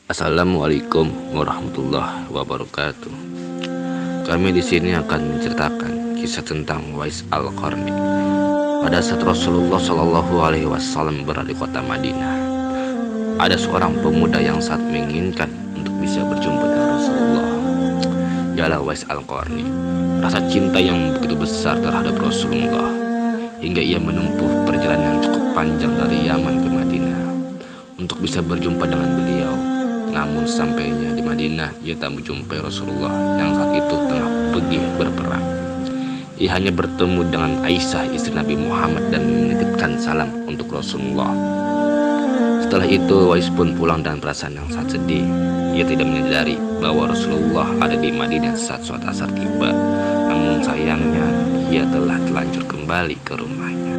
Assalamualaikum warahmatullahi wabarakatuh. Kami di sini akan menceritakan kisah tentang Uwais Al-Qarni. Pada saat Rasulullah Shallallahu Alaihi Wasallam berada di kota Madinah, ada seorang pemuda yang sangat menginginkan untuk bisa berjumpa dengan Rasulullah. Ialah Uwais Al-Qarni. Rasa cinta yang begitu besar terhadap Rasulullah hingga ia menempuh perjalanan yang cukup panjang dari Yaman ke Madinah untuk bisa berjumpa dengan beliau. Namun sampainya di Madinah, ia tak menjumpai Rasulullah yang saat itu tengah pergi berperang. Ia hanya bertemu dengan Aisyah, istri Nabi Muhammad, dan menitipkan salam untuk Rasulullah. Setelah itu Uwais pun pulang dengan perasaan yang sangat sedih. Ia tidak menyadari bahwa Rasulullah ada di Madinah saat sholat asar tiba. Namun sayangnya ia telah telanjur kembali ke rumahnya.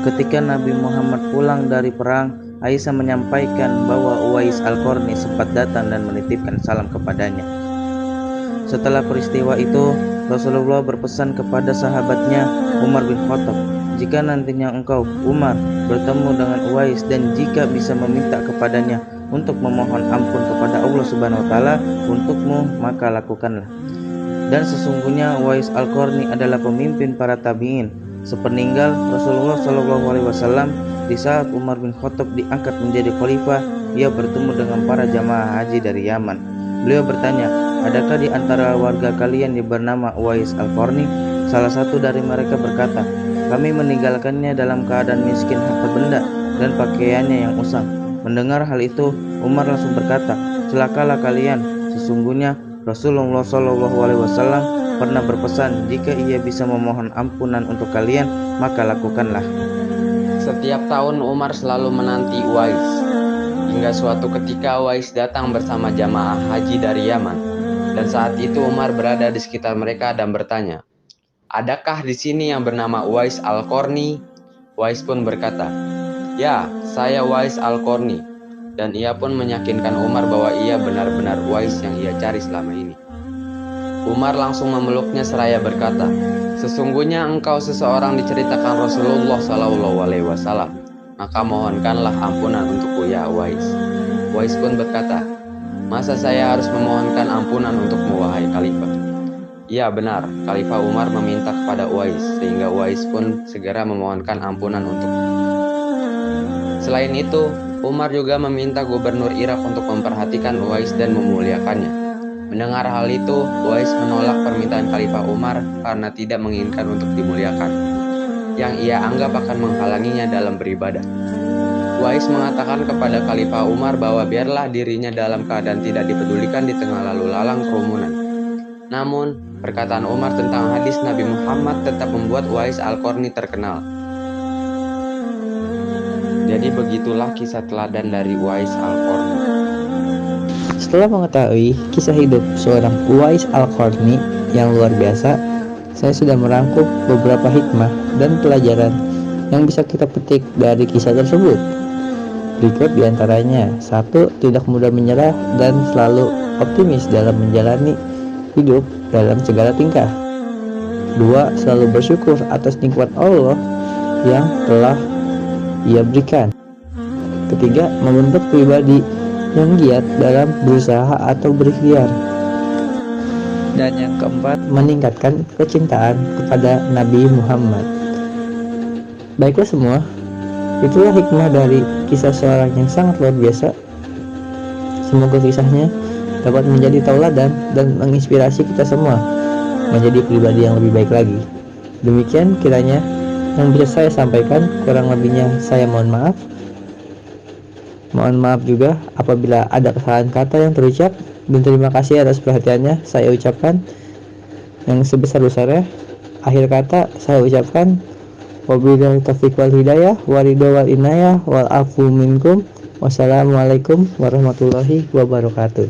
Ketika Nabi Muhammad pulang dari perang, Aisyah menyampaikan bahwa Uwais Al-Qarni sempat datang dan menitipkan salam kepadanya. Setelah peristiwa itu, Rasulullah berpesan kepada sahabatnya Umar bin Khattab, jika nantinya engkau, Umar, bertemu dengan Uwais dan jika bisa meminta kepadanya untuk memohon ampun kepada Allah Subhanahu wa taala untukmu, maka lakukanlah. Dan sesungguhnya Uwais Al-Qarni adalah pemimpin para tabi'in sepeninggal Rasulullah SAW. Di saat Umar bin Khattab diangkat menjadi khalifah, ia bertemu dengan para jamaah haji dari Yaman. Beliau bertanya, adakah di antara warga kalian yang bernama Uwais Al-Qarni? Salah satu dari mereka berkata, kami meninggalkannya dalam keadaan miskin harta benda dan pakaiannya yang usang. Mendengar hal itu, Umar langsung berkata, celakalah kalian, sesungguhnya Rasulullah SAW pernah berpesan, jika ia bisa memohon ampunan untuk kalian, maka lakukanlah. Setiap tahun Umar selalu menanti Uwais. Hingga suatu ketika Uwais datang bersama jamaah haji dari Yaman. Dan saat itu Umar berada di sekitar mereka dan bertanya, adakah di sini yang bernama Uwais Al-Qarni? Uwais pun berkata, ya, saya Uwais Al-Qarni. Dan ia pun meyakinkan Umar bahwa ia benar-benar Uwais yang ia cari selama ini. Umar langsung memeluknya seraya berkata, sesungguhnya engkau seseorang diceritakan Rasulullah SAW, maka mohonkanlah ampunan untukku ya Uwais. Uwais pun berkata, masa saya harus memohonkan ampunan untukmu wahai khalifah? Iya benar, Khalifah Umar meminta kepada Uwais, sehingga Uwais pun segera memohonkan ampunan untuknya. Selain itu, Umar juga meminta gubernur Irak untuk memperhatikan Uwais dan memuliakannya. Mendengar hal itu, Uwais menolak permintaan Khalifah Umar karena tidak menginginkan untuk dimuliakan, yang ia anggap akan menghalanginya dalam beribadah. Uwais mengatakan kepada Khalifah Umar bahwa biarlah dirinya dalam keadaan tidak dipedulikan di tengah lalu lalang kerumunan. Namun, perkataan Umar tentang hadis Nabi Muhammad tetap membuat Uwais Al-Qarni terkenal. Jadi begitulah kisah teladan dari Uwais Al-Qarni. Setelah mengetahui kisah hidup seorang Uwais Al-Qarni yang luar biasa, saya sudah merangkum beberapa hikmah dan pelajaran yang bisa kita petik dari kisah tersebut. Berikut diantaranya: 1. Tidak mudah menyerah dan selalu optimis dalam menjalani hidup dalam segala tingkah. 2. Selalu bersyukur atas nikmat Allah yang telah Ia berikan. 3. Membentuk pribadi yang giat dalam berusaha atau berikhtiar. Dan yang keempat, meningkatkan kecintaan kepada Nabi Muhammad. Baiklah semua, itulah hikmah dari kisah seorang yang sangat luar biasa. Semoga kisahnya dapat menjadi tauladan dan menginspirasi kita semua menjadi pribadi yang lebih baik lagi. Demikian kiranya yang bisa saya sampaikan, kurang lebihnya saya mohon maaf. Mohon maaf juga apabila ada kesalahan kata yang terucap, dan terima kasih atas perhatiannya saya ucapkan yang sebesar-besarnya. Akhir kata saya ucapkan wabillahi taufiq wal hidayah waridho wal inayah wal afu minkum. Wassalamualaikum warahmatullahi wabarakatuh.